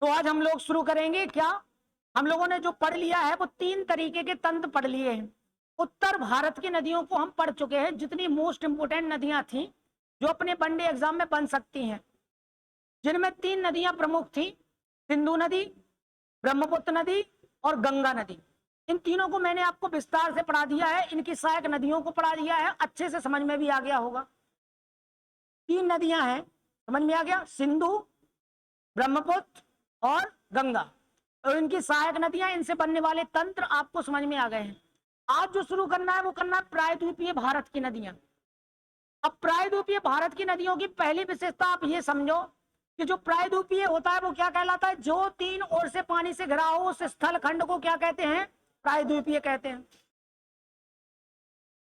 तो आज हम लोग शुरू करेंगे क्या, हम लोगों ने जो पढ़ लिया है वो 3 तरीके के तंत्र पढ़ लिए हैं। उत्तर भारत की नदियों को हम पढ़ चुके हैं, जितनी मोस्ट इंपोर्टेंट नदियां थी जो अपने वनडे एग्जाम में बन सकती हैं, जिनमें 3 नदियां प्रमुख थी, सिंधु नदी, ब्रह्मपुत्र नदी और गंगा नदी। इन तीनों को मैंने आपको विस्तार से पढ़ा दिया है, इनकी सहायक नदियों को पढ़ा दिया है, अच्छे से समझ में भी आ गया होगा। 3 नदियां हैं, समझ में आ गया, सिंधु, ब्रह्मपुत्र और गंगा, और इनकी सहायक नदियां, इनसे बनने वाले तंत्र आपको समझ में आ गए हैं। आज जो शुरू करना है वो करना है प्रायद्वीपीय भारत की नदियां। अब प्रायद्वीपीय भारत की नदियों की पहली विशेषता आप ये समझो कि जो प्रायद्वीपीय होता है वो क्या कहलाता है, जो 3 ओर से पानी से घिरा हो उस स्थल खंड को क्या कहते हैं, प्रायद्वीपीय कहते हैं।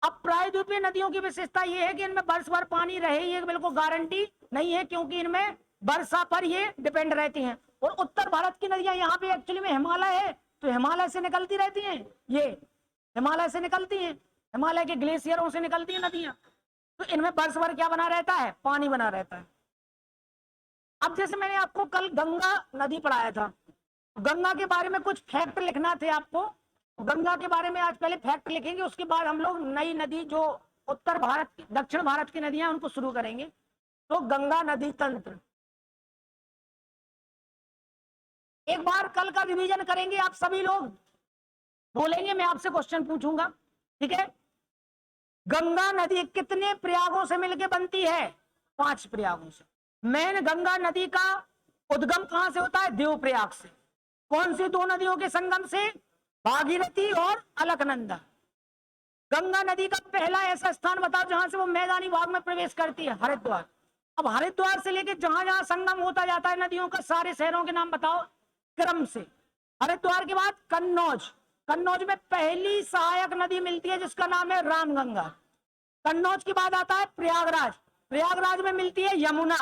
अब प्रायद्वीपीय नदियों की विशेषता ये है कि इनमें वर्ष भर पानी रहे ये बिल्कुल गारंटी नहीं है, क्योंकि इनमें वर्षा पर ये डिपेंड रहती हैं। और उत्तर भारत की नदियां यहाँ पे एक्चुअली में हिमालय है, तो हिमालय से निकलती रहती हैं, ये हिमालय से निकलती हैं, हिमालय के ग्लेशियरों से निकलती हैं नदियां, तो इनमें वर्ष भर क्या बना रहता है, पानी बना रहता है। अब जैसे मैंने आपको कल गंगा नदी पढ़ाया था, गंगा के बारे में कुछ फैक्ट लिखना थे आपको, गंगा के बारे में आज पहले फैक्ट लिखेंगे, उसके बाद हम लोग नई नदी जो उत्तर भारत दक्षिण भारत की नदियां उनको शुरू करेंगे। तो गंगा नदी तंत्र एक बार कल का रिवीजन करेंगे, आप सभी लोग बोलेंगे, मैं आपसे क्वेश्चन पूछूंगा, ठीक है। गंगा नदी कितने प्रयागों से मिलकर बनती है, 5 प्रयागों से। मेन गंगा नदी का उद्गम कहां से होता है, देवप्रयाग से। कौन सी 2 नदियों के संगम से, भागीरथी और अलकनंदा। गंगा नदी का पहला ऐसा स्थान बताओ जहां से वो मैदानी भाग में प्रवेश करती है, हरिद्वार। अब हरिद्वार से लेकर जहां जहां संगम होता जाता है नदियों का, सारे शहरों के नाम बताओ क्रम से। हरिद्वार के बाद कन्नौज, कन्नौज में पहली सहायक नदी मिलती है जिसका नाम है रामगंगा। कन्नौज के बाद आता है प्रयागराज, प्रयागराज में मिलती है यमुना,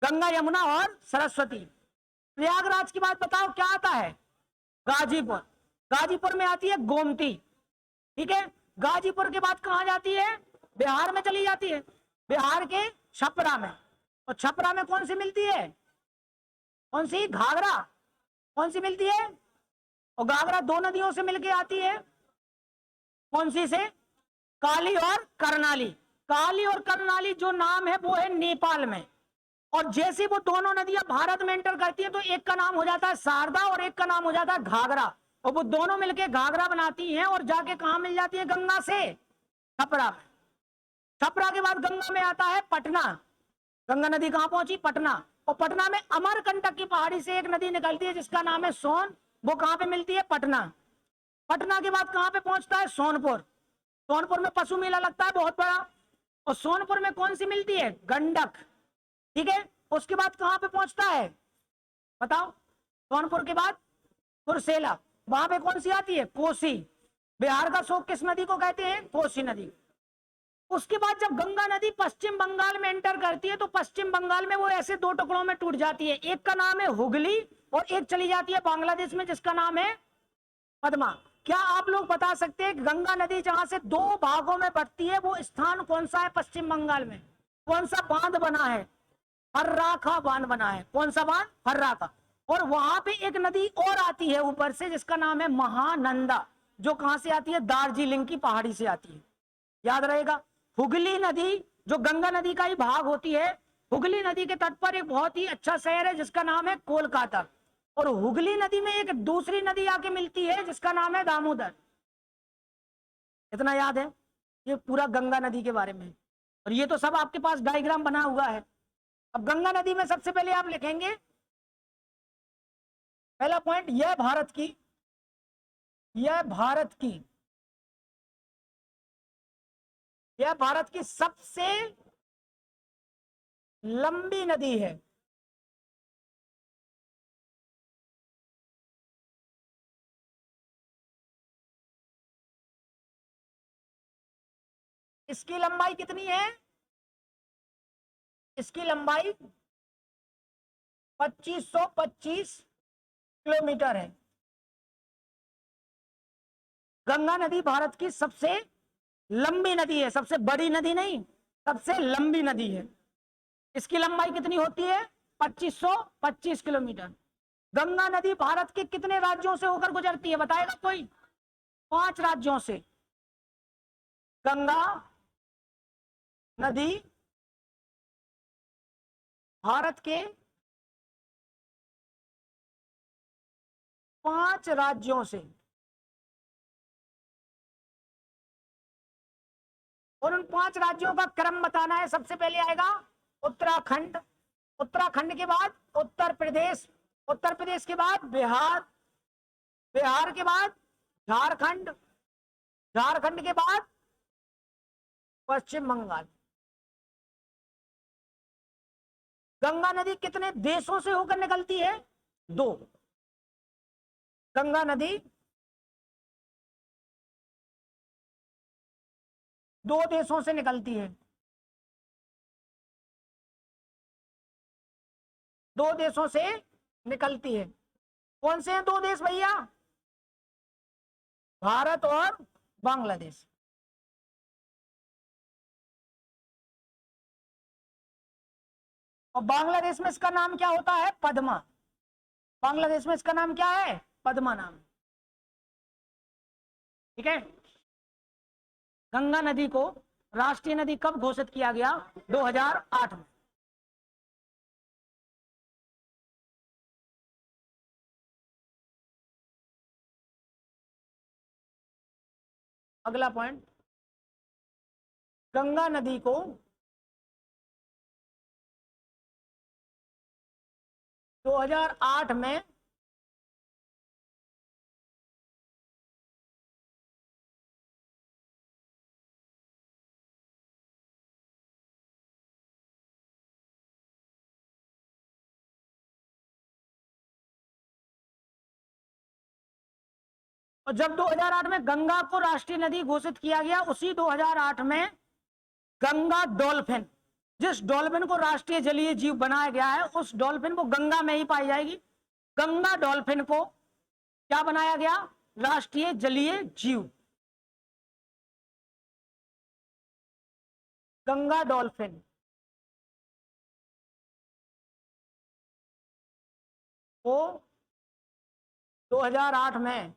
गंगा यमुना और सरस्वती। प्रयागराज के बाद बताओ क्या आता है, गाजीपुर, गाजीपुर में आती है गोमती, ठीक है। गाजीपुर के बाद कहां जाती है, बिहार में चली जाती है, बिहार के छपरा में। और छपरा में कौन सी मिलती है, कौन सी, घाघरा, कौन सी मिलती है, और घाघरा 2 नदियों से मिलके आती है, कौन सी से, काली और करनाली। काली और करनाली जो नाम है वो है नेपाल में, और जैसे वो दोनों नदियां भारत में एंटर करती हैं तो एक का नाम हो जाता है शारदा और एक का नाम हो जाता है घाघरा, और वो दोनों मिलके घाघरा बनाती हैं और जाके कहां मिल जाती है, गंगा से छपरा में। छपरा के बाद गंगा में आता है पटना, गंगा नदी कहां पहुंची, पटना। और पटना में अमरकंटक की पहाड़ी से एक नदी निकलती है जिसका नाम है सोन, वो कहां पे मिलती है, पटना। पटना के बाद कहां पे पहुंचता है, सोनपुर। सोनपुर में पशु मेला लगता है बहुत बड़ा, और सोनपुर में कौन सी मिलती है, गंडक, ठीक है। उसके बाद कहां पे पहुंचता है, बताओ, सोनपुर के बाद कुर्सेला, वहां पे कौन सी आती है, कोसी। बिहार का शोक किस नदी को कहते हैं, कोसी नदी। उसके बाद जब गंगा नदी पश्चिम बंगाल में एंटर करती है तो पश्चिम बंगाल में वो ऐसे 2 टुकड़ों में टूट जाती है, एक का नाम है हुगली और एक चली जाती है बांग्लादेश में जिसका नाम है पद्मा। क्या आप लोग बता सकते हैं गंगा नदी जहां से 2 भागों में बटती है वो स्थान कौन सा है, पश्चिम बंगाल में कौन सा बांध बना है, फर्राखा बांध बना है, कौन सा बांध, फर्राखा। और वहां पे एक नदी और आती है ऊपर से जिसका नाम है महानंदा, जो कहां से आती है, दार्जिलिंग की पहाड़ी से आती है, याद रहेगा। हुगली नदी जो गंगा नदी का ही भाग होती है, हुगली नदी के तट पर एक बहुत ही अच्छा शहर है जिसका नाम है कोलकाता, और हुगली नदी में एक दूसरी नदी आके मिलती है जिसका नाम है दामोदर। इतना याद है, ये पूरा गंगा नदी के बारे में, और ये तो सब आपके पास डायग्राम बना हुआ है। अब गंगा नदी में सबसे पहले आप लिखेंगे पहला पॉइंट, यह भारत की, यह भारत की, यह भारत की सबसे लंबी नदी है। इसकी लंबाई कितनी है, इसकी लंबाई 2525 किलोमीटर है। गंगा नदी भारत की सबसे लंबी नदी है, सबसे बड़ी नदी नहीं, सबसे लंबी नदी है। इसकी लंबाई कितनी होती है, 2525 किलोमीटर। गंगा नदी भारत के कितने राज्यों से होकर गुजरती है, बताएगा कोई? 5 राज्यों से गंगा नदी भारत के 5 राज्यों से, और उन 5 राज्यों का क्रम बताना है। सबसे पहले आएगा उत्तराखंड, उत्तराखंड के बाद उत्तर प्रदेश, उत्तर प्रदेश के बाद बिहार, बिहार के बाद झारखंड, झारखंड के बाद पश्चिम बंगाल। गंगा नदी कितने देशों से होकर निकलती है? 2। गंगा नदी 2 देशों से निकलती है, 2 देशों से निकलती है। कौन से हैं 2 देश भैया? भारत और बांग्लादेश। और बांग्लादेश में इसका नाम क्या होता है? पद्मा। बांग्लादेश में इसका नाम क्या है? पद्मा नाम। ठीक है। गंगा नदी को राष्ट्रीय नदी कब घोषित किया गया? 2008 में। अगला पॉइंट, गंगा नदी को 2008 में और जब 2008 में गंगा को राष्ट्रीय नदी घोषित किया गया, उसी 2008 में गंगा डॉल्फिन, जिस डॉल्फिन को राष्ट्रीय जलीय जीव बनाया गया है, उस डॉल्फिन को गंगा में ही पाई जाएगी। गंगा डॉल्फिन को क्या बनाया गया? राष्ट्रीय जलीय जीव। गंगा डॉल्फिन को 2008 में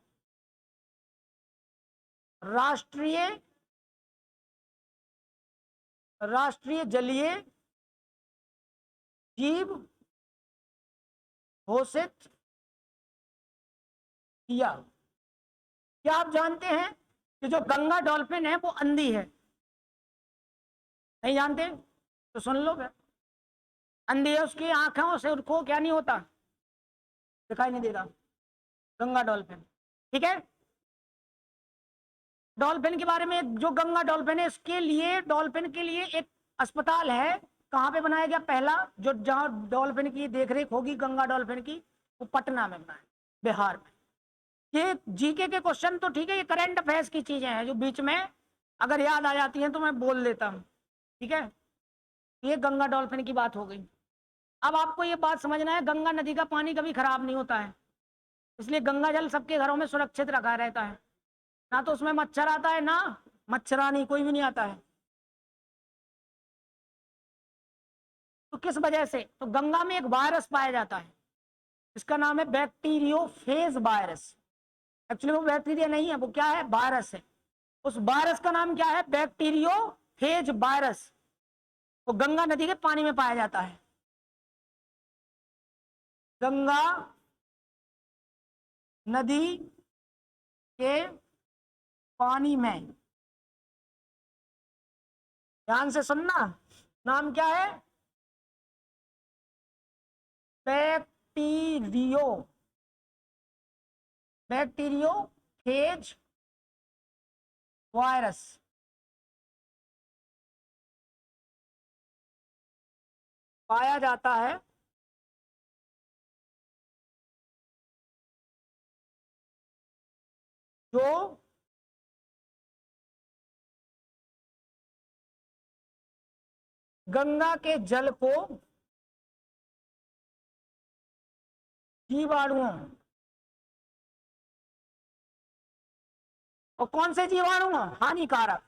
राष्ट्रीय जलीय जीव घोषित किया। क्या आप जानते हैं कि जो गंगा डॉल्फिन है वो अंधी है? नहीं जानते तो सुन लो। अंधी है, उसकी आंखों से उनको क्या नहीं होता, दिखाई नहीं देता। गंगा डॉल्फिन, ठीक है। डॉल्फिन के बारे में, जो गंगा डॉल्फिन है, इसके लिए डॉल्फिन के लिए एक अस्पताल है। कहाँ पे बनाया गया? पहला जो जहाँ डॉल्फिन की देखरेख होगी गंगा डॉल्फिन की, वो पटना में बनाया, बिहार में। ये जीके के क्वेश्चन तो ठीक है, ये करंट अफेयर्स की चीजें हैं जो बीच में अगर याद आ जाती हैं तो मैं बोल देता हूँ, ठीक है। ये गंगा डॉल्फिन की बात हो गई। अब आपको ये बात समझना है, गंगा नदी का पानी कभी खराब नहीं होता है, इसलिए गंगा जल सबके घरों में सुरक्षित रखा रहता है। ना तो उसमें मच्छर आता है, ना मच्छरानी, कोई भी नहीं आता है। तो किस वजह से? तो गंगा में एक वायरस पाया जाता है, इसका नाम है बैक्टीरियोफेज वायरस। एक्चुअली वो बैक्टीरिया नहीं है, वो क्या है? वायरस है। उस वायरस का नाम क्या है? Bacteriophage virus. वो गंगा नदी के पानी में पाया जाता है। गंगा नदी के पानी में, ध्यान से सुनना, नाम क्या है? Bacteriophage virus. पाया जाता है जो गंगा के जल को जीवाणुओं, और कौन से जीवाणु? हानिकारक।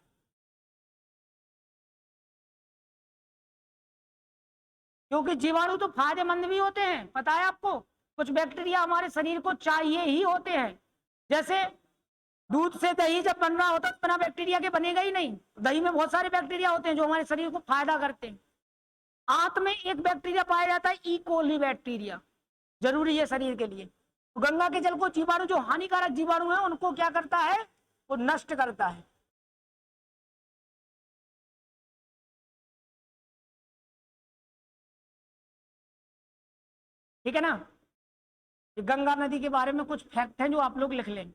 क्योंकि जीवाणु तो फायदेमंद भी होते हैं, पता है आपको। कुछ बैक्टीरिया हमारे शरीर को चाहिए ही होते हैं। जैसे दूध से दही जब बन रहा होता है तो बिना बैक्टीरिया के बनेगा ही नहीं। दही में बहुत सारे बैक्टीरिया होते हैं जो हमारे शरीर को फायदा करते हैं। आंत में एक बैक्टीरिया पाया जाता है, ई कोली बैक्टीरिया, जरूरी है शरीर के लिए। तो गंगा के जल को जीवाणु, जो हानिकारक जीवाणु है, उनको क्या करता है, वो नष्ट करता है। ठीक है ना। ये गंगा नदी के बारे में कुछ फैक्ट हैं जो आप लोग लिख लें।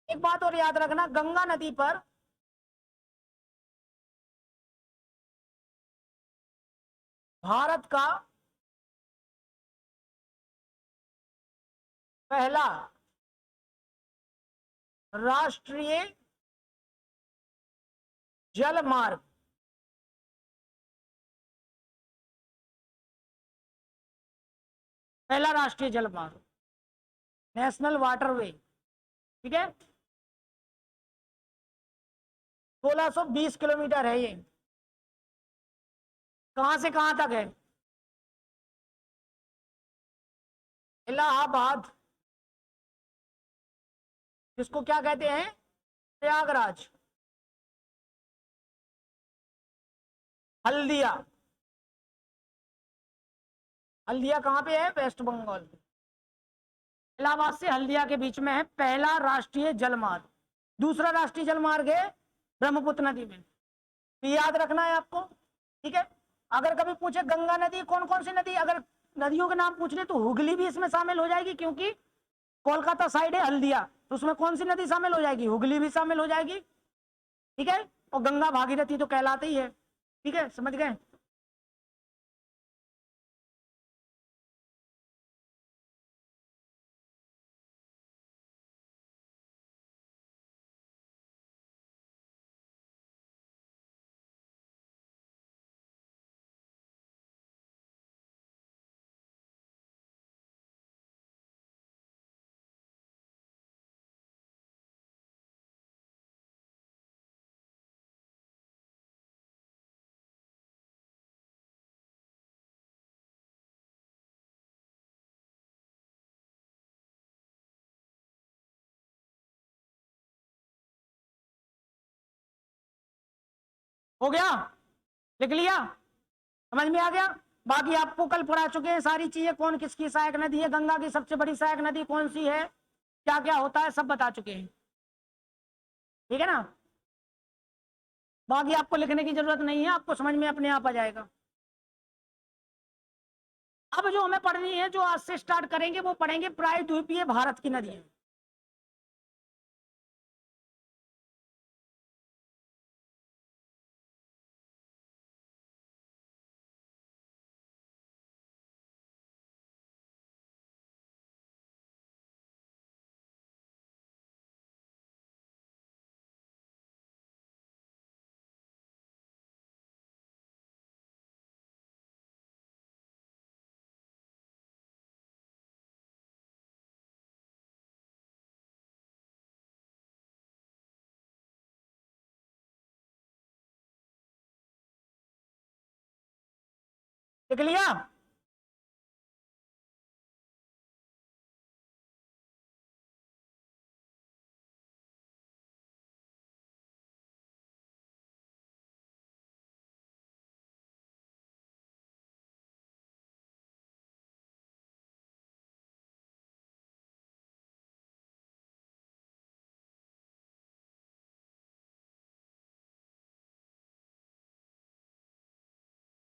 एक बात और याद रखना, गंगा नदी पर भारत का पहला राष्ट्रीय जल मार्ग, पहला राष्ट्रीय जल मार्ग, नेशनल वाटरवे, ठीक है, 1620 किलोमीटर है ये। कहां से कहां तक है? इलाहाबाद, जिसको क्या कहते हैं, प्रयागराज, हल्दिया। हल्दिया कहां पे है? वेस्ट बंगाल। इलाहाबाद से हल्दिया के बीच में है पहला राष्ट्रीय जलमार्ग। दूसरा राष्ट्रीय जलमार्ग है ब्रह्मपुत्र नदी में, तो याद रखना है आपको। ठीक है। अगर कभी पूछे गंगा नदी कौन कौन सी नदी, अगर नदियों के नाम पूछ ले तो हुगली भी इसमें शामिल हो जाएगी, क्योंकि कोलकाता साइड है हल्दिया, तो उसमें कौन सी नदी शामिल हो जाएगी? हुगली भी शामिल हो जाएगी। ठीक है। और गंगा भागीरथी तो कहलाते ही है। ठीक है, समझ गए। हो गया, लिख लिया, समझ में आ गया। बाकी आपको कल पढ़ा चुके हैं सारी चीजें, कौन किसकी सहायक नदी है, गंगा की सबसे बड़ी सहायक नदी कौन सी है, क्या क्या होता है, सब बता चुके हैं। ठीक है ना। बाकी आपको लिखने की जरूरत नहीं है, आपको समझ में अपने आप आ जाएगा। अब जो हमें पढ़नी है, जो आज से स्टार्ट करेंगे, वो पढ़ेंगे प्रायद्वीपीय भारत की नदी। लिख लिया?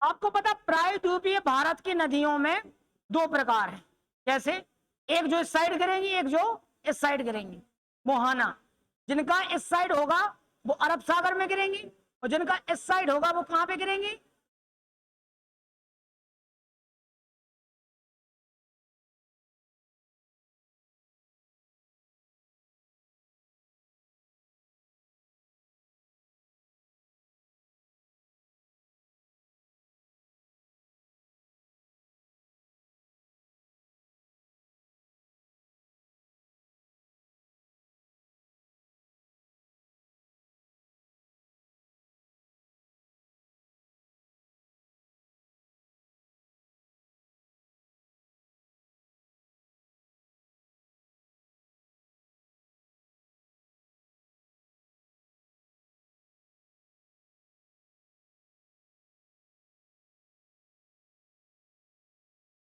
आपको पता प्रायद्वीपीय भारत की नदियों में दो प्रकार है। कैसे? एक जो इस साइड गिरेंगी, एक जो इस साइड गिरेंगी, मोहाना। जिनका इस साइड होगा वो अरब सागर में गिरेंगी, और जिनका इस साइड होगा वो कहां पे गिरेंगी?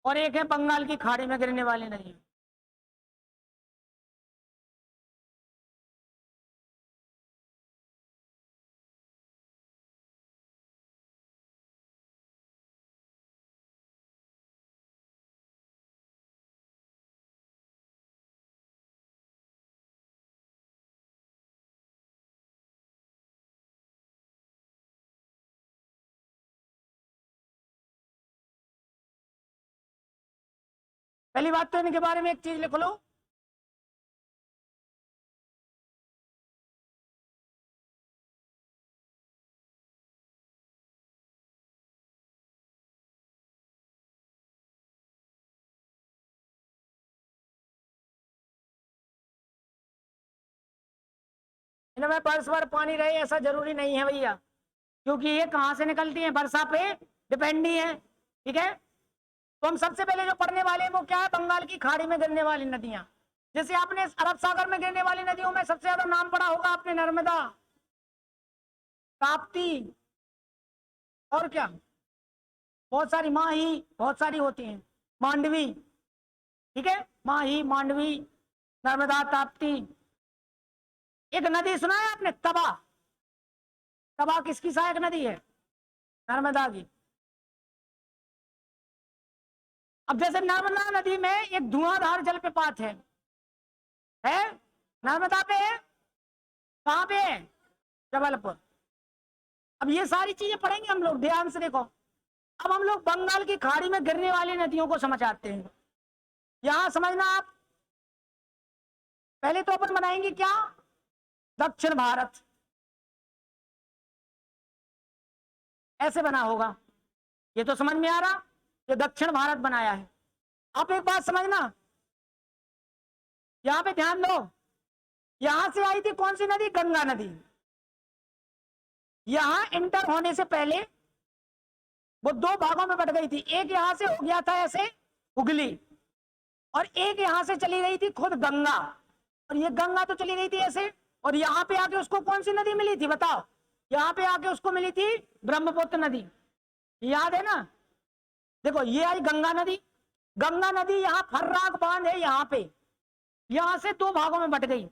और एक है बंगाल की खाड़ी में गिरने वाली नदी। पहली बात तो इनके बारे में एक चीज लिख लो, इनमें परस्पर पानी रहे ऐसा जरूरी नहीं है भैया, क्योंकि ये कहां से निकलती है? वर्षा पे डिपेंड ही है। ठीक है, तो हम सबसे पहले जो पढ़ने वाले हैं वो क्या है? बंगाल की खाड़ी में गिरने वाली नदियां। जैसे आपने अरब सागर में गिरने वाली नदियों में सबसे ज्यादा नाम पढ़ा होगा आपने, नर्मदा, ताप्ती, और क्या बहुत सारी, माही, बहुत सारी होती हैं, मांडवी। ठीक है, माही, मांडवी, नर्मदा, ताप्ती। एक नदी सुना है आपने, तबा? तबा किसकी सहायक नदी है? नर्मदा की। अब जैसे नर्मदा नदी में एक धुआंधार जलप्रपात है नर्मदा पे है, कहां पे है? जबलपुर। अब ये सारी चीजें पढ़ेंगे हम लोग, ध्यान से देखो। अब हम लोग बंगाल की खाड़ी में गिरने वाली नदियों को समझ आते हैं। यहां समझना आप, पहले तो अपन बनाएंगे क्या? दक्षिण भारत, ऐसे बना होगा, ये तो समझ में आ रहा, ये दक्षिण भारत बनाया है। आप एक बात समझना, यहां पे ध्यान दो, यहां से आई थी कौन सी नदी? गंगा नदी। यहां इंटर होने से पहले वो दो भागों में बट गई थी, एक यहां से हो गया था ऐसे हुगली, और एक यहां से चली गई थी खुद गंगा, और ये गंगा तो चली गई थी ऐसे, और यहां पे आके उसको कौन सी नदी मिली थी बताओ? यहां पे आके उसको मिली थी ब्रह्मपुत्र नदी, याद है ना? देखो ये आई गंगा नदी, गंगा नदी यहाँ फर्राक बांध है यहाँ पे, यहां से दो भागों में बट गई,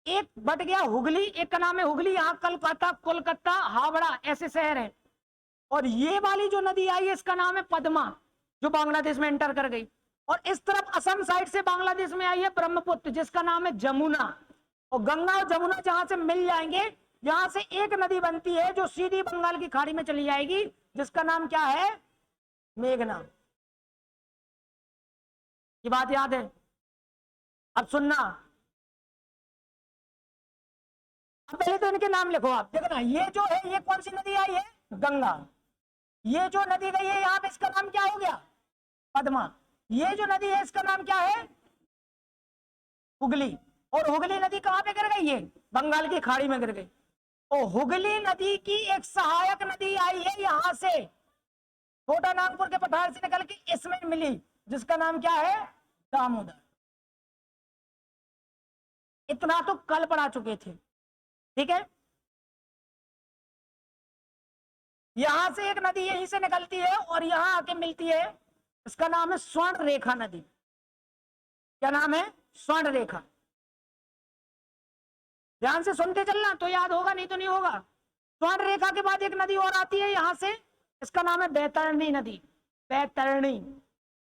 एक बट गया हुगली, एक का नाम है हुगली, यहाँ कलकत्ता, कोलकाता, हावड़ा ऐसे शहर है, और ये वाली जो नदी आई है इसका नाम है पद्मा, जो बांग्लादेश में एंटर कर गई, और इस तरफ असम साइड से बांग्लादेश में आई है ब्रह्मपुत्र, जिसका नाम है जमुना। और गंगा और जमुना जहां से मिल जाएंगे, यहां से एक नदी बनती है जो सीधी बंगाल की खाड़ी में चली जाएगी, जिसका नाम क्या है? मेघना। ये बात याद है? अब सुनना, अब पहले तो इनके नाम लिखो आप, देखना ये जो है ये कौन सी नदी आई है? गंगा। ये जो नदी गई है यहाँ पे इसका नाम क्या हो गया? पद्मा। ये जो नदी है इसका नाम क्या है? हुगली। और हुगली नदी कहां पे गिर गई है? बंगाल की खाड़ी में गिर गई। और हुगली नदी की एक सहायक नदी आई है यहां से, छोटा नागपुर के पठार से निकल के इसमें मिली, जिसका नाम क्या है, दामोदर। इतना तो कल पढ़ा चुके थे, ठीक है। यहां से एक नदी यहीं से निकलती है और यहां आके मिलती है, इसका नाम है स्वर्ण रेखा नदी। क्या नाम है, स्वर्ण रेखा। ध्यान से सुनते चलना तो याद होगा, नहीं तो नहीं होगा। स्वर्ण रेखा के बाद एक नदी और आती है यहां से, इसका नाम है बैतरणी नदी। बैतरणी,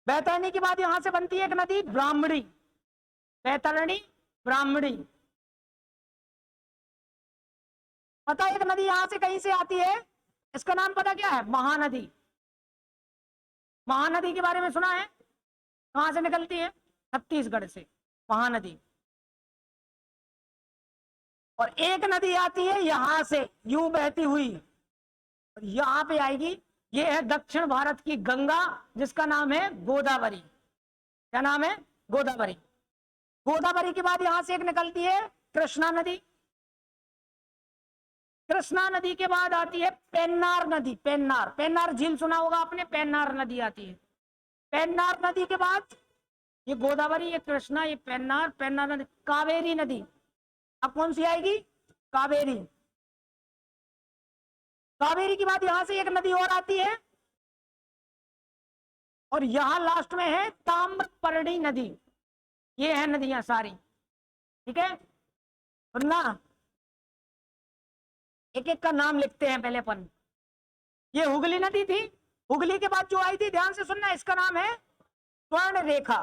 बैतरणी के बाद यहां से बनती है एक नदी ब्राह्मणी। बैतरणी, ब्राह्मणी। पता है एक नदी यहां से कहीं से आती है, इसका नाम पता क्या है, महानदी। महानदी के बारे में सुना है, कहां से निकलती है, छत्तीसगढ़ से महानदी। और एक नदी आती है यहां से यूं बहती हुई, यहां पे आएगी, ये है दक्षिण भारत की गंगा, जिसका नाम है गोदावरी। क्या नाम है, गोदावरी। गोदावरी के बाद यहां से एक निकलती है कृष्णा नदी। कृष्णा नदी के बाद आती है पेन्नार नदी। पेन्नार, पेन्नार झील सुना होगा आपने, पेन्नार नदी आती है। पेन्नार नदी के बाद ये गोदावरी, ये कृष्णा, ये पेन्नार, पेन्नार नदी, कावेरी नदी। अब कौन सी आएगी, कावेरी। कावेरी के बाद यहां से एक नदी और आती है और यहां लास्ट में है ताम्रपर्णी नदी। ये है नदियां सारी, ठीक है। सुनना, एक एक का नाम लिखते हैं पहले अपन। ये हुगली नदी थी, हुगली के बाद जो आई थी, ध्यान से सुनना, इसका नाम है स्वर्ण रेखा।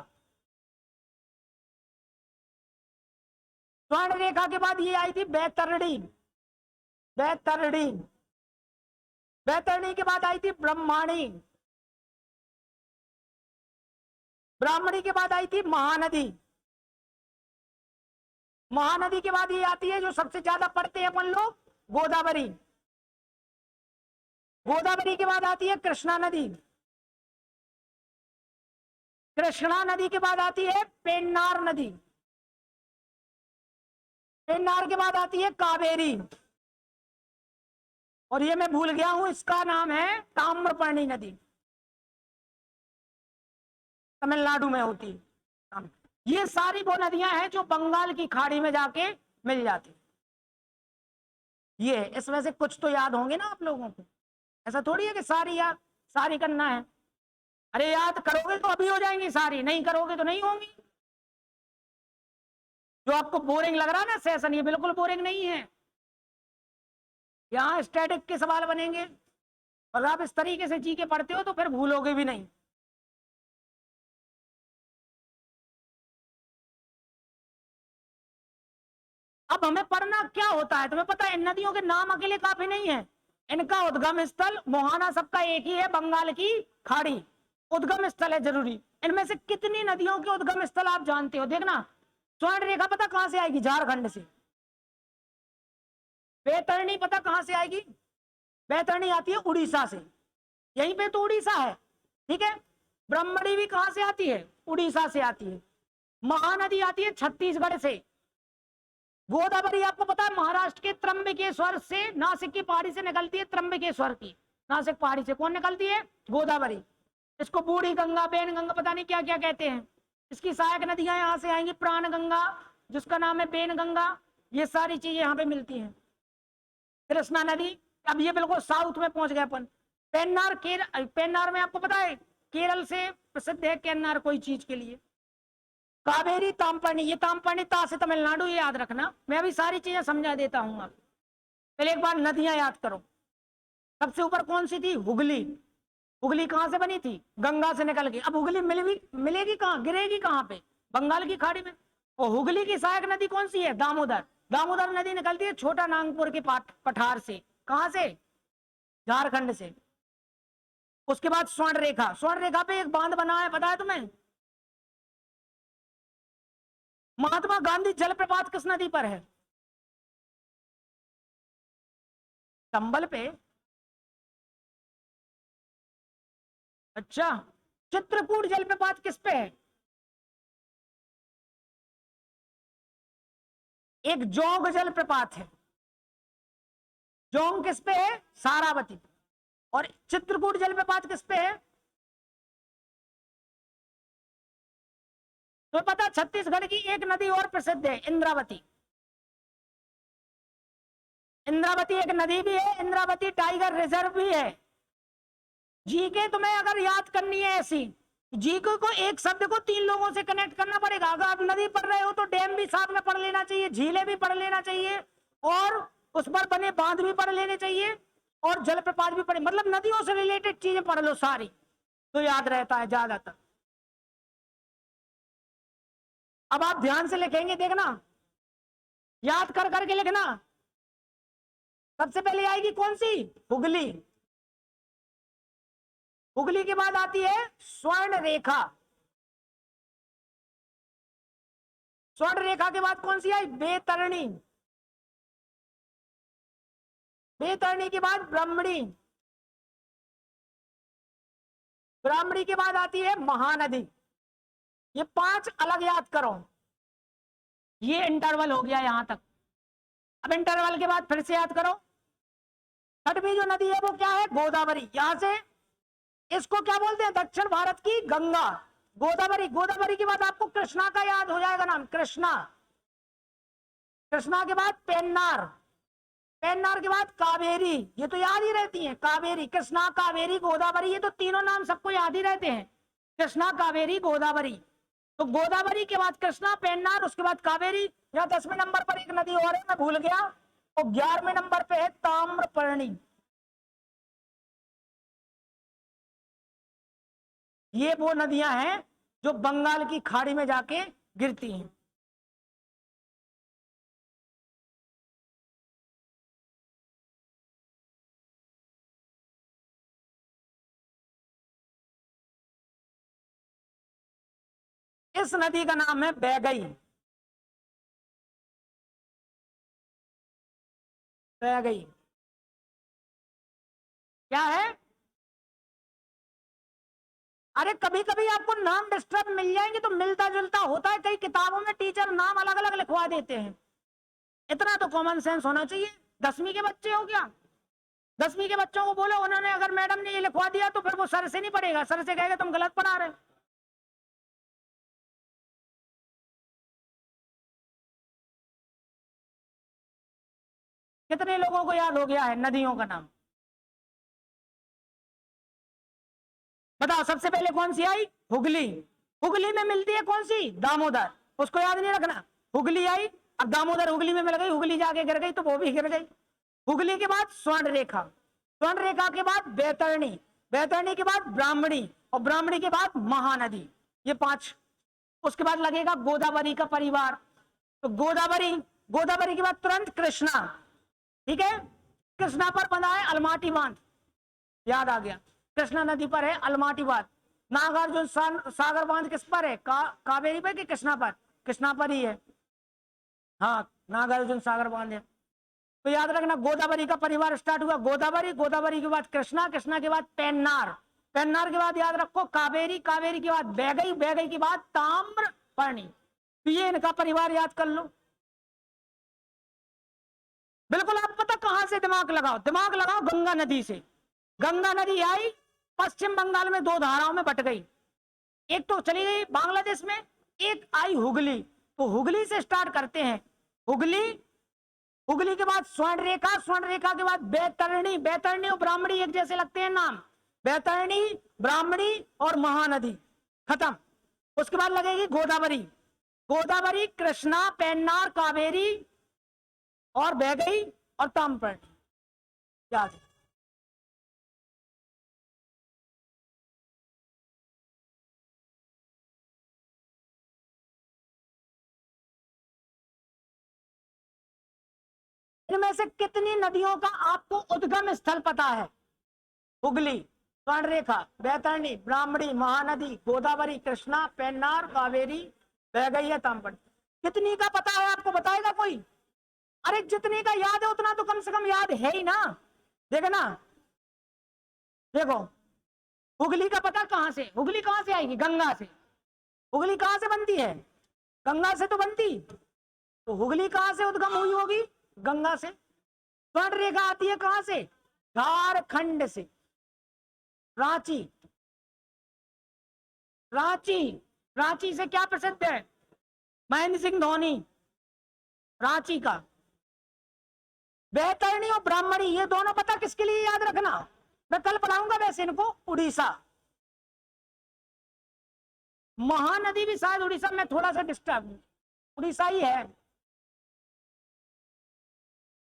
स्वर्ण रेखा के बाद ये आई थी बैतरणी। बैतरणी, बैतरणी के बाद आई थी ब्रह्माणी। ब्राह्मणी के बाद आई थी महानदी। महानदी के बाद ये आती है जो सबसे ज्यादा पढ़ते हैं अपन लोग, गोदावरी। गोदावरी के बाद आती है कृष्णा नदी। कृष्णा नदी के बाद आती है पेन्नार नदी। पेन्नार के बाद आती है कावेरी। और ये मैं भूल गया हूं, इसका नाम है ताम्रपर्णी नदी, तमिलनाडु में होती है। ये सारी वो नदियां हैं जो बंगाल की खाड़ी में जाके मिल जाती। ये इसमें से कुछ तो याद होंगे ना आप लोगों को, ऐसा थोड़ी है कि सारी याद सारी करना है। अरे याद करोगे तो अभी हो जाएंगी सारी, नहीं करोगे तो नहीं होंगी। जो आपको बोरिंग लग रहा है ना सेशन, ये बिल्कुल बोरिंग नहीं है। यहाँ स्टैटिक के सवाल बनेंगे और आप इस तरीके से जी के पढ़ते हो तो फिर भूलोगे भी नहीं। अब हमें पढ़ना क्या होता है, तुम्हें पता है, इन नदियों के नाम अकेले काफी नहीं है। इनका उद्गम स्थल मोहाना सबका एक ही है, बंगाल की खाड़ी उद्गम स्थल है जरूरी। इनमें से कितनी नदियों के उद्गम स्थल आप जानते हो, देखना। स्वर्ण रेखा पता कहां से आएगी, झारखंड से। बैतरणी पता कहां से आएगी, बैतरणी आती है उड़ीसा से, यहीं पे तो उड़ीसा है, ठीक है। ब्रह्मणी भी कहां से आती है, उड़ीसा से आती है। महानदी आती है छत्तीसगढ़ से। गोदावरी आपको पता है महाराष्ट्र के त्र्यंबकेश्वर से, नासिक की पहाड़ी से निकलती है, त्र्यंबकेश्वर की नासिक पहाड़ी से कौन निकलती है, गोदावरी। इसको बूढ़ी गंगा, बेन गंगा, पता नहीं क्या क्या कहते हैं। इसकी सहायक नदियां यहां से आएंगी, प्राण गंगा जिसका नाम है बेन गंगा, ये सारी चीजें यहाँ पे मिलती हैं। कृष्णा नदी, अब ये बिल्कुल साउथ में पहुंच गए अपन। पेन्नार, पेन्नार में आपको पता है केरल से प्रसिद्ध है केन्नार कोई चीज के लिए। कावेरी, ताम्रपर्णी, ये ताम्रपर्णी ता से तमिलनाडु, ये याद रखना, मैं अभी सारी चीजें समझा देता हूँ। आप पहले एक बार नदियां याद करो। सबसे ऊपर कौन सी थी, हुगली। हुगली कहां से बनी थी, गंगा से निकल के। अब हुगली मिलेगी कहां, गिरेगी कहां पे, बंगाल की खाड़ी में। और हुगली की सहायक नदी कौन सी है, दामोदर। दामोदर नदी निकलती है छोटा नागपुर के पठार से, कहां से, झारखंड से। उसके बाद स्वर्ण रेखा, स्वर्ण रेखा पे एक बांध बना है, पता है तुम्हें। महात्मा गांधी जलप्रपात किस नदी पर है, चंबल पे। अच्छा, चित्रकूट जलप्रपात किस पे है, एक जोग जलप्रपात है। जोंग किस पे है, सारावती। और चित्रकूट जलप्रपात किस पे है? तो पता, छत्तीसगढ़ की एक नदी और प्रसिद्ध है, इंद्रावती। इंद्रावती एक नदी भी है, इंद्रावती टाइगर रिजर्व भी है। जीके तुम्हें अगर याद करनी है ऐसी, जीके को एक शब्द को 3 लोगों से कनेक्ट करना पड़ेगा। अगर आप नदी पढ़ रहे हो तो डैम भी साथ में पढ़ लेना चाहिए, झीलें भी पढ़ लेना चाहिए, और उस पर बने बांध भी पढ़ लेने चाहिए, और जलप्रपात भी पढ़े, मतलब नदियों से रिलेटेड चीजें पढ़ लो सारी, तो याद रहता है ज्यादातर। अब आप ध्यान से लिखेंगे, देखना, याद कर करके लिखना। सबसे पहले आएगी कौन सी? हुगली। हुगली के बाद आती है स्वर्ण रेखा। स्वर्ण रेखा के बाद कौन सी आई? बैतरणी। बैतरणी के बाद ब्राह्मणी। ब्राह्मणी के बाद आती है महानदी। ये 5 अलग याद करो। ये इंटरवल हो गया यहां तक। अब इंटरवल के बाद फिर से याद करो। छठवीं जो नदी है वो क्या है? गोदावरी। यहां से इसको क्या बोलते हैं? दक्षिण भारत की गंगा। गोदावरी। गोदावरी के बाद आपको कृष्णा का याद हो जाएगा नाम, कृष्णा। कृष्णा के बाद पेन्नार। पेन्नार के बाद कावेरी। ये तो याद ही रहती हैं, कावेरी, कृष्णा, कावेरी, गोदावरी, ये तो तीनों नाम सबको याद ही रहते हैं, कृष्णा, कावेरी, गोदावरी। तो गोदावरी के बाद कृष्णा, पेन्नार, उसके बाद कावेरी। यहाँ 10वें नंबर पर एक नदी और है, मैं भूल गया, तो 11वें नंबर पे है ताम्रपर्णी। ये वो नदियां हैं जो बंगाल की खाड़ी में जाके गिरती हैं। इस नदी का नाम है बैगई। बैगई क्या है? अरे कभी कभी आपको नाम डिस्टर्ब मिल जाएंगे तो मिलता जुलता होता है, कई किताबों में टीचर नाम अलग अलग लिखवा देते हैं। इतना तो कॉमन सेंस होना चाहिए। 10वीं के बच्चे हो क्या? 10वीं के बच्चों को बोलो, उन्होंने अगर मैडम ने ये लिखवा दिया तो फिर वो सर से नहीं पढ़ेगा, सर से कहेगा तुम गलत पढ़ा रहे हो। कितने लोगों को याद हो गया है नदियों का नाम? बताओ, सबसे पहले कौन सी आई? हुगली। हुगली में मिलती है कौन सी? दामोदर। उसको याद नहीं रखना। हुगली आई, अब दामोदर हुगली में मिल गई, हुगली जाके गिर गई तो वो भी गिर गई। हुगली के बाद स्वर्ण रेखा, स्वर्ण रेखा के बाद बैतरणी, बैतरणी के बाद ब्राह्मणी, और ब्राह्मणी के बाद महानदी। ये 5। उसके बाद लगेगा गोदावरी का परिवार। तो गोदावरी, गोदावरी के बाद तुरंत कृष्णा। ठीक है, कृष्णा पर बना है अलमाटी बांध, याद आ गया। कृष्णा नदी पर है अलमाटी बांध। नागार्जुन सागर बांध किस पर है? कावेरी पर कि कृष्णा पर? कृष्णा पर ही है। हाँ, नागार्जुन सागर बांध है। तो याद रखना, गोदावरी का परिवार स्टार्ट हुआ गोदावरी, गोदावरी के बाद कृष्णा, कृष्णा के बाद पेन्नार, पेन्नार के बाद याद रखो कावेरी, कावेरी के बाद बैगई, बैगई के बाद ताम्रपर्णी। तो ये इनका परिवार याद कर लो। बिल्कुल, आप पता कहां से दिमाग लगाओ? दिमाग लगाओ गंगा नदी से। गंगा नदी आई, पश्चिम बंगाल में 2 धाराओं में बट गई। एक तो चली गई बांग्लादेश में, एक आई हुगली। तो हुगली से स्टार्ट करते हैं। हुगली, हुगली के बाद स्वर्ण रेखा, स्वर्ण रेखा के बाद बैतरणी, बैतरणी और ब्राह्मणी एक जैसे लगते हैं नाम, बैतरणी, ब्राह्मणी और महानदी, खत्म। उसके बाद लगेगी गोदावरी, गोदावरी, कृष्णा, पेन्नार, कावेरी और बैगई और ताम्रपर्णी। याद है? इनमें से कितनी नदियों का आपको उद्गम स्थल पता है? हुगली, स्वर्णरेखा, बैतरणी, ब्राह्मणी, महानदी, गोदावरी, कृष्णा, पेन्नार, कावेरी, बैगई है, ताम्रपर्णी। कितनी का पता है आपको? बताएगा कोई? अरे जितने का याद है उतना तो कम से कम याद है ही ना। देखना, देखो, हुगली का पता कहां से? हुगली कहां से आएगी? गंगा से। हुगली कहां से बनती है? गंगा से तो बनती। तो हुगली कहां से उद्गम हुई होगी? गंगा से। स्वर्ण रेखा आती है कहां से? झारखंड से। रांची। रांची, रांची से क्या प्रसिद्ध है? महेंद्र सिंह धोनी, रांची का। बैतरणी और ब्राह्मणी, ये दोनों पता किसके लिए याद रखना, मैं कल पढ़ाऊंगा वैसे इनको। उड़ीसा, महानदी भी शायद उड़ीसा में थोड़ा सा डिस्टर्ब, उड़ीसा ही है।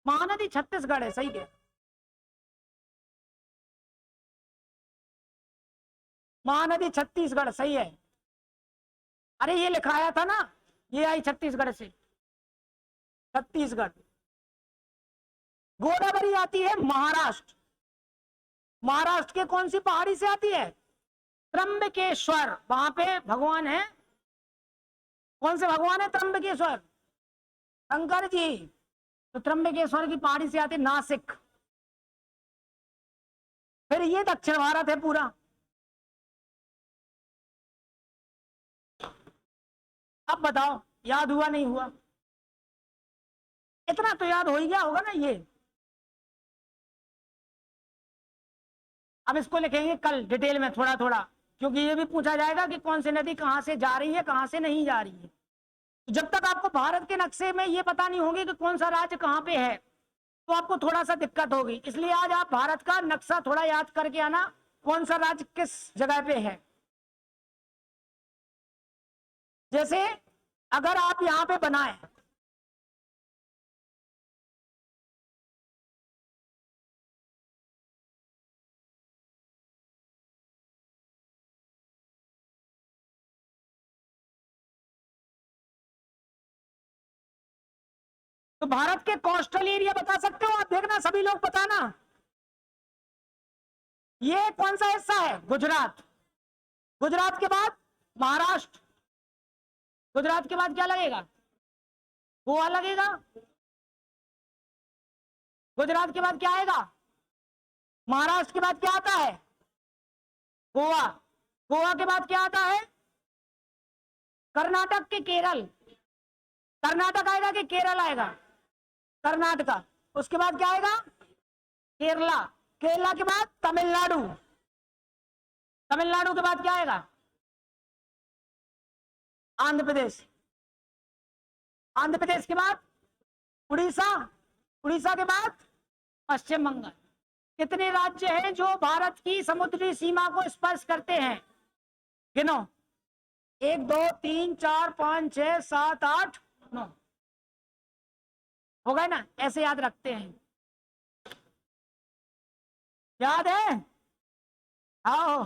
महानदी छत्तीसगढ़ है, सही है। महानदी छत्तीसगढ़, सही है। अरे ये लिखाया था ना, ये आई छत्तीसगढ़ से, छत्तीसगढ़। गोदावरी आती है महाराष्ट्र। महाराष्ट्र के कौन सी पहाड़ी से आती है? त्र्यंबकेश्वर, वहां पे भगवान है। कौन से भगवान है त्र्यंबकेश्वर? शंकर जी। तो त्र्यंबकेश्वर की पहाड़ी से आते नासिक। फिर ये दक्षिण भारत है पूरा। अब बताओ याद हुआ नहीं हुआ? इतना तो याद हो ही गया होगा ना ये। अब इसको लिखेंगे कल डिटेल में थोड़ा थोड़ा, क्योंकि ये भी पूछा जाएगा कि कौन सी नदी कहां से जा रही है, कहां से नहीं जा रही है। तो जब तक आपको भारत के नक्शे में ये पता नहीं होगी कि कौन सा राज्य कहां पे है, तो आपको थोड़ा सा दिक्कत होगी। इसलिए आज आप भारत का नक्शा थोड़ा याद करके आना, कौन सा राज्य किस जगह पे है। जैसे अगर आप यहां पे बनाए, तो भारत के कोस्टल एरिया बता सकते हो आप? देखना सभी लोग बताना, ये कौन सा हिस्सा है? गुजरात। गुजरात के बाद महाराष्ट्र। गुजरात के बाद क्या लगेगा? गोवा लगेगा। गुजरात के बाद क्या आएगा? महाराष्ट्र के बाद क्या आता है? गोवा। गोवा के बाद क्या आता है? कर्नाटक के केरल। कर्नाटक आएगा कि केरल आएगा? कर्नाटका। उसके बाद क्या आएगा? केरला। केरला के बाद तमिलनाडु। तमिलनाडु के बाद क्या आएगा? आंध्र प्रदेश। आंध्र प्रदेश के बाद उड़ीसा। उड़ीसा के बाद पश्चिम बंगाल। कितने राज्य हैं जो भारत की समुद्री सीमा को स्पर्श करते हैं? गिनो। 1 2 3 4 5 6 7 8 9। हो गए ना? ऐसे याद रखते हैं। याद है? आओ।